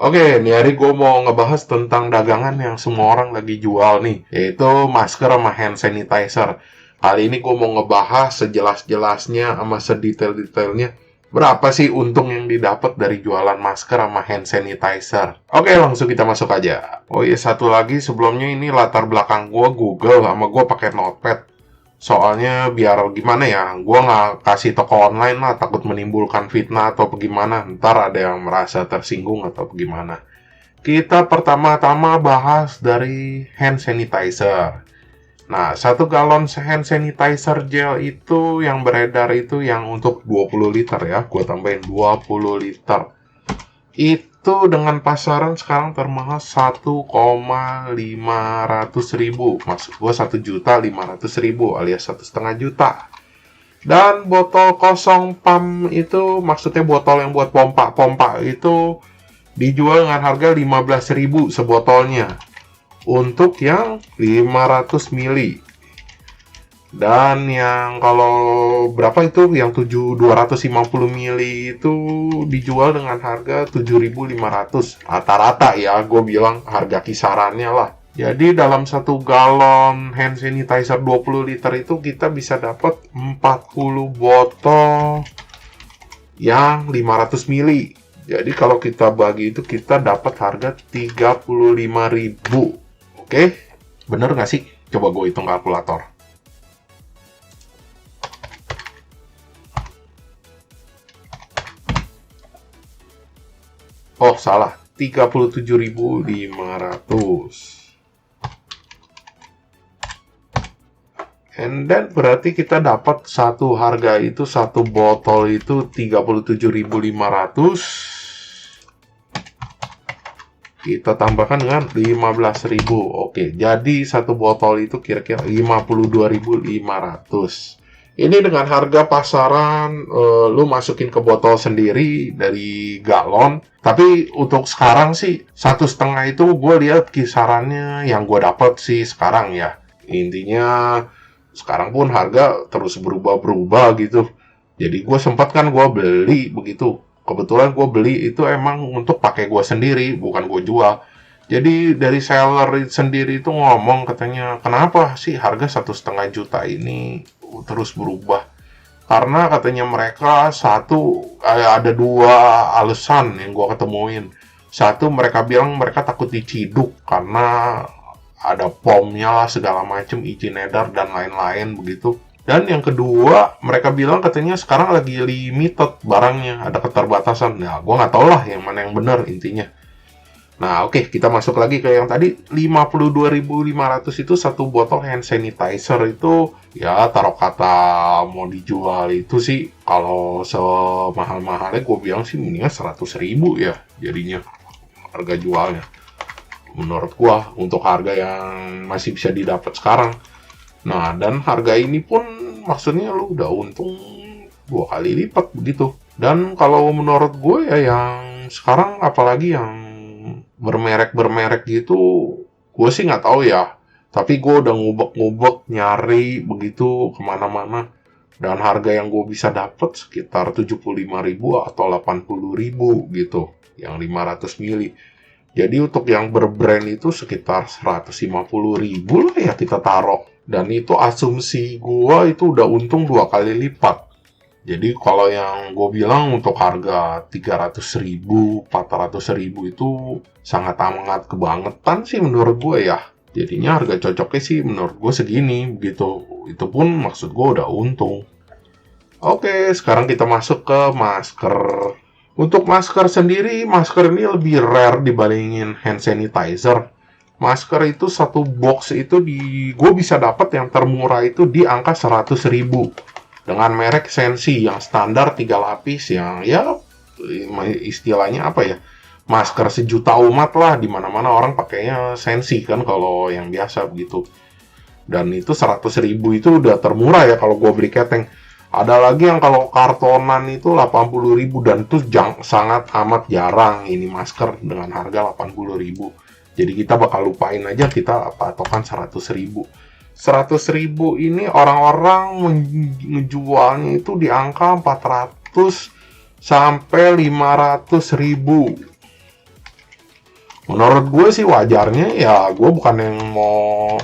Oke, nih hari gue mau ngebahas tentang dagangan yang semua orang lagi jual nih, yaitu masker sama hand sanitizer. Kali ini gue mau ngebahas sejelas-jelasnya sama sedetail-detailnya berapa sih untung yang didapat dari jualan masker sama hand sanitizer. Oke, langsung kita masuk aja. Oh iya, satu lagi sebelumnya ini latar belakang gue Google sama gue pakai Notepad. Soalnya biar gimana ya, gue nggak kasih toko online lah, takut menimbulkan fitnah atau bagaimana. Ntar ada yang merasa tersinggung atau bagaimana. Kita pertama-tama bahas dari hand sanitizer. Nah, 1 galon hand sanitizer gel itu yang beredar itu yang untuk 20 liter ya. Gue tambahin 20 liter. Itu dengan pasaran sekarang termahal 1,500.000. Maksud gue 1.500.000 alias 1,5 juta. Dan botol kosong pam itu maksudnya botol yang buat pompa-pompa itu dijual dengan harga 15.000 sebotolnya. Untuk yang 500 mili. Dan yang kalau berapa itu yang 250 mili itu dijual dengan harga 7.500 rata-rata ya, gue bilang harga kisarannya lah. Jadi dalam 1 galon hand sanitizer 20 liter itu kita bisa dapat 40 botol yang 500 mili. Jadi kalau kita bagi itu kita dapat harga 35.000. Oke, bener nggak sih? Coba gue hitung kalkulator. Oh, salah. 37.500. And then berarti kita dapat satu harga itu, satu botol itu 37.500. Kita tambahkan dengan 15.000. Oke, jadi satu botol itu kira-kira 52.500. Ini dengan harga pasaran, lu masukin ke botol sendiri dari galon. Tapi untuk sekarang sih 1,5 itu gue lihat kisarannya yang gue dapat sih sekarang ya. Intinya sekarang pun harga terus berubah-berubah gitu. Jadi gue sempat kan gue beli begitu. Kebetulan gue beli itu emang untuk pakai gue sendiri, bukan gue jual. Jadi dari seller sendiri itu ngomong katanya, kenapa sih harga 1,5 juta ini terus berubah? Karena katanya mereka ada 2 alasan yang gue ketemuin. Satu, mereka bilang mereka takut diciduk karena ada pomnya lah segala macam, izin edar dan lain-lain begitu. Dan yang kedua, mereka bilang katanya sekarang lagi limited barangnya, ada keterbatasan. Nah, gue nggak tahu lah yang mana yang benar intinya. Nah, oke, kita masuk lagi ke yang tadi 52.500 itu satu botol hand sanitizer itu ya taruh kata mau dijual itu sih kalau semahal-mahalnya gue bilang sih mendingan 100.000 ya jadinya harga jualnya. Menurut gue untuk harga yang masih bisa didapat sekarang. Nah, dan harga ini pun maksudnya lu udah untung 2 kali lipat begitu. Dan kalau menurut gue ya yang sekarang apalagi yang bermerek gitu, gue sih nggak tahu ya. Tapi gue udah ngubek-ngubek nyari begitu kemana-mana. Dan harga yang gue bisa dapat sekitar 75.000 atau 80.000 gitu. Yang 500 mili. Jadi untuk yang berbrand itu sekitar 150.000 lah ya kita taruh. Dan itu asumsi gue itu udah untung 2 kali lipat. Jadi kalau yang gue bilang untuk harga 300.000, 400.000 itu sangat amat kebangetan sih menurut gue ya. Jadinya harga cocoknya sih menurut gue segini begitu. Itu pun maksud gue udah untung. Oke, sekarang kita masuk ke masker. Untuk masker sendiri, masker ini lebih rare dibandingin hand sanitizer. Masker itu satu box itu gue bisa dapat yang termurah itu di angka 100.000. Dengan merek Sensi yang standar 3 lapis yang ya istilahnya apa ya, masker sejuta umat lah, dimana-mana orang pakainya Sensi kan kalau yang biasa begitu. Dan itu 100.000 itu udah termurah ya kalau gue beli keteng. Ada lagi yang kalau kartonan itu 80.000 dan itu sangat amat jarang ini masker dengan harga 80.000. Jadi kita bakal lupain aja kita patokan 100.000. 100.000 ini orang-orang menjualnya itu di angka 400 sampai 500.000. Menurut gue sih wajarnya ya, gue bukan yang mau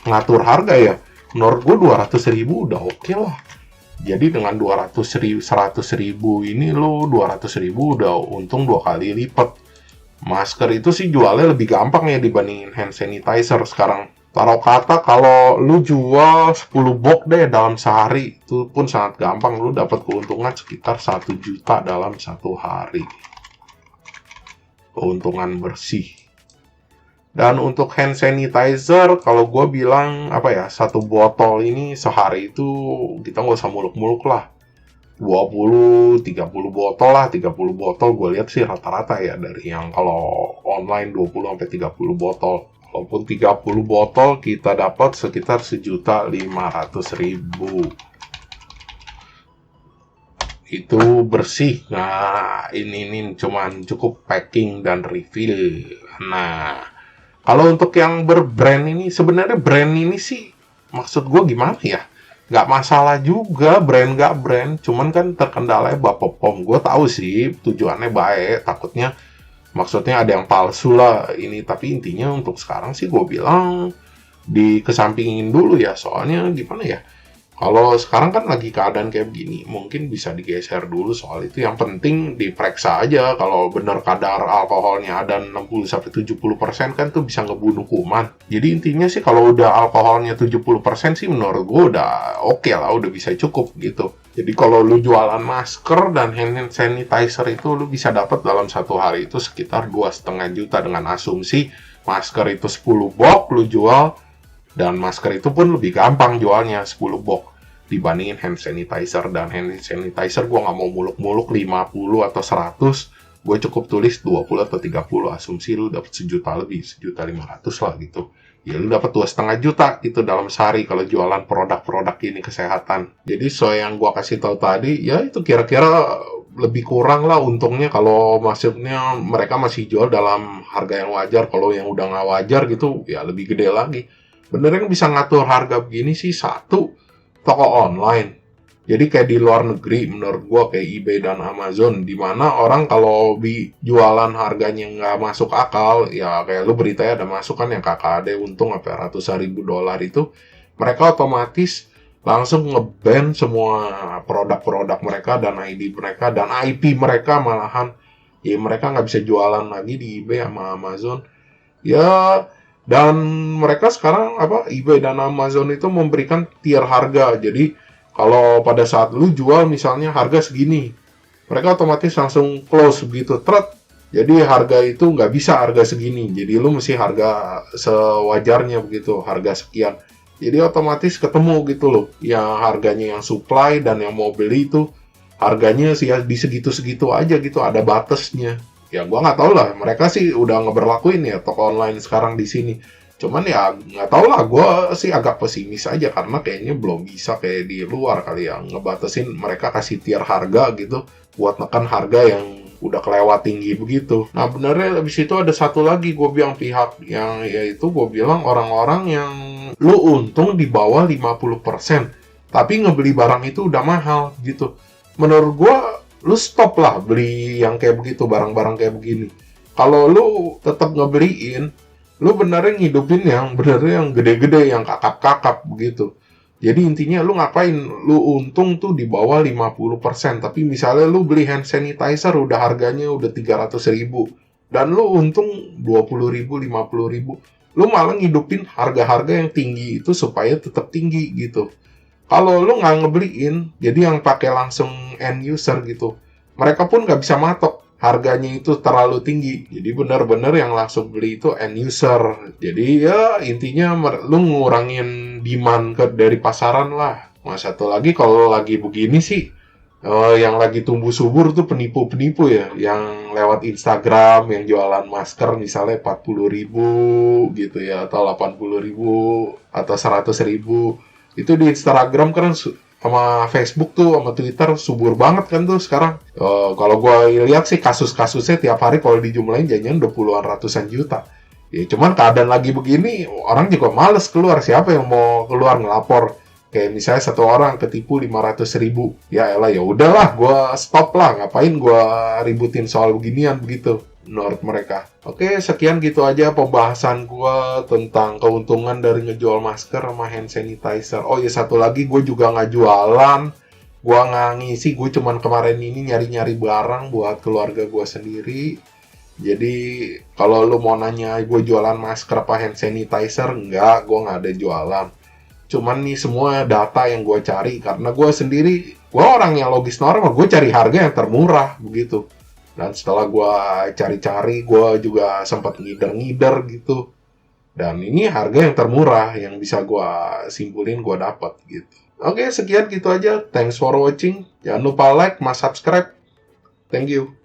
ngatur harga ya. Menurut gue 200.000 udah oke lah. Jadi dengan 100.000 ini lo 200.000 udah untung 2 kali lipat. Masker itu sih jualnya lebih gampang ya dibandingin hand sanitizer sekarang. Taruh kata kalau lu jual 10 box deh dalam sehari, itu pun sangat gampang, lu dapat keuntungan sekitar 1 juta dalam 1 hari. Keuntungan bersih. Dan untuk hand sanitizer, kalau gue bilang satu botol ini sehari itu kita nggak usah muluk-muluk lah. 20-30 botol lah, 30 botol gue lihat sih rata-rata ya, dari yang kalau online 20-30 botol. Walaupun 30 botol kita dapat sekitar 1.500.000. Itu bersih. Nah, ini cuman cukup packing dan refill. Nah, kalau untuk yang berbrand ini, sebenarnya brand ini sih, maksud gue gimana ya? Nggak masalah juga brand nggak brand, cuman kan terkendalanya Bapak POM. Gue tahu sih tujuannya baik, takutnya maksudnya ada yang palsu lah ini. Tapi intinya untuk sekarang sih gue bilang dikesampingin dulu ya, soalnya gimana ya? Kalau sekarang kan lagi keadaan kayak begini, mungkin bisa digeser dulu soal itu. Yang penting diperiksa aja kalau benar kadar alkoholnya ada 60-70% kan tuh bisa ngebunuh kuman. Jadi intinya sih kalau udah alkoholnya 70% sih menurut gue udah oke lah, udah bisa cukup gitu. Jadi kalau lu jualan masker dan hand sanitizer itu lu bisa dapat dalam 1 hari itu sekitar 2,5 juta dengan asumsi masker itu 10 box lu jual. Dan masker itu pun lebih gampang jualnya 10 box dibandingin hand sanitizer. Dan hand sanitizer gue nggak mau muluk-muluk 50 atau 100, gue cukup tulis 20 atau 30, asumsi lu dapat 1 juta lebih, 1.500.000 lah gitu. Ya lu dapat 2,5 juta gitu dalam sehari kalau jualan produk-produk ini kesehatan. Jadi yang gue kasih tahu tadi ya itu kira-kira lebih kurang lah untungnya kalau maksudnya mereka masih jual dalam harga yang wajar. Kalau yang udah nggak wajar gitu ya lebih gede lagi. Bener yang bisa ngatur harga begini sih satu, toko online. Jadi kayak di luar negeri menurut gua kayak eBay dan Amazon, di mana orang kalau jualan harganya nggak masuk akal, ya kayak lu beritanya ada masukan yang KKD untung ratusan ribu dolar itu, mereka otomatis langsung nge-ban semua produk-produk mereka dan ID mereka dan IP mereka malahan. Ya mereka nggak bisa jualan lagi di eBay sama Amazon. Ya. Dan mereka sekarang eBay dan Amazon itu memberikan tier harga. Jadi kalau pada saat lu jual misalnya harga segini, mereka otomatis langsung close begitu, thread. Jadi harga itu nggak bisa harga segini. Jadi lu mesti harga sewajarnya begitu, harga sekian. Jadi otomatis ketemu gitu loh, yang harganya yang supply dan yang mau beli itu harganya sih ya di segitu-segitu aja gitu, ada batasnya. Ya gue nggak tahu lah, mereka sih udah ngeberlakuin ya toko online sekarang di sini. Cuman ya nggak tahu lah, gue sih agak pesimis aja karena kayaknya belum bisa kayak di luar kali ya ngebatasin mereka kasih tier harga gitu buat nekan harga yang udah kelewat tinggi begitu. Nah benernya habis itu ada satu lagi gue bilang pihak yang yaitu gue bilang orang-orang yang lu untung di bawah 50% tapi ngebeli barang itu udah mahal gitu. Menurut gue lu stop lah beli yang kayak begitu, barang-barang kayak begini. Kalau lu tetap ngebeliin, lu beneran ngidupin yang benernya yang gede-gede, yang kakap-kakap begitu. Jadi intinya lu ngapain? Lu untung tuh di bawah 50%, tapi misalnya lu beli hand sanitizer udah harganya udah 300.000 dan lu untung 20.000, 50.000. Lu malah ngidupin harga-harga yang tinggi itu supaya tetap tinggi gitu. Kalau lu nggak ngebeliin, jadi yang pakai langsung end user gitu, mereka pun nggak bisa matok, harganya itu terlalu tinggi. Jadi benar-benar yang langsung beli itu end user. Jadi ya intinya lu ngurangin demand dari pasaran lah. Nah, satu lagi kalau lagi begini sih, yang lagi tumbuh subur tuh penipu-penipu ya, yang lewat Instagram, yang jualan masker misalnya 40.000 gitu ya, atau 80.000, atau 100.000. Itu di Instagram kan sama Facebook tuh sama Twitter subur banget kan tuh sekarang. Kalau gue lihat sih kasus-kasusnya tiap hari kalau dijumlahin jangan udah puluhan ratusan juta. Ya cuman keadaan lagi begini orang juga males keluar. Siapa yang mau keluar ngelapor? Kayak misalnya satu orang ketipu 500.000. Ya elah ya udahlah gue stop lah. Ngapain gue ributin soal beginian begitu. menurut mereka. Oke, sekian gitu aja pembahasan gue tentang keuntungan dari ngejual masker sama hand sanitizer. Oh ya, satu lagi, gue juga nggak jualan, gue nggak ngisi, gue cuman kemarin ini nyari-nyari barang buat keluarga gue sendiri. Jadi kalau lu mau nanya gue jualan masker apa hand sanitizer, enggak, gue nggak ada jualan. Cuman nih semua data yang gue cari, karena gue sendiri, gue orang yang logis normal, gue cari harga yang termurah begitu. Dan setelah gue cari-cari, gue juga sempat ngider-ngider gitu. Dan ini harga yang termurah yang bisa gue simpulin gue dapat gitu. Oke, sekian gitu aja. Thanks for watching. Jangan lupa like, subscribe. Thank you.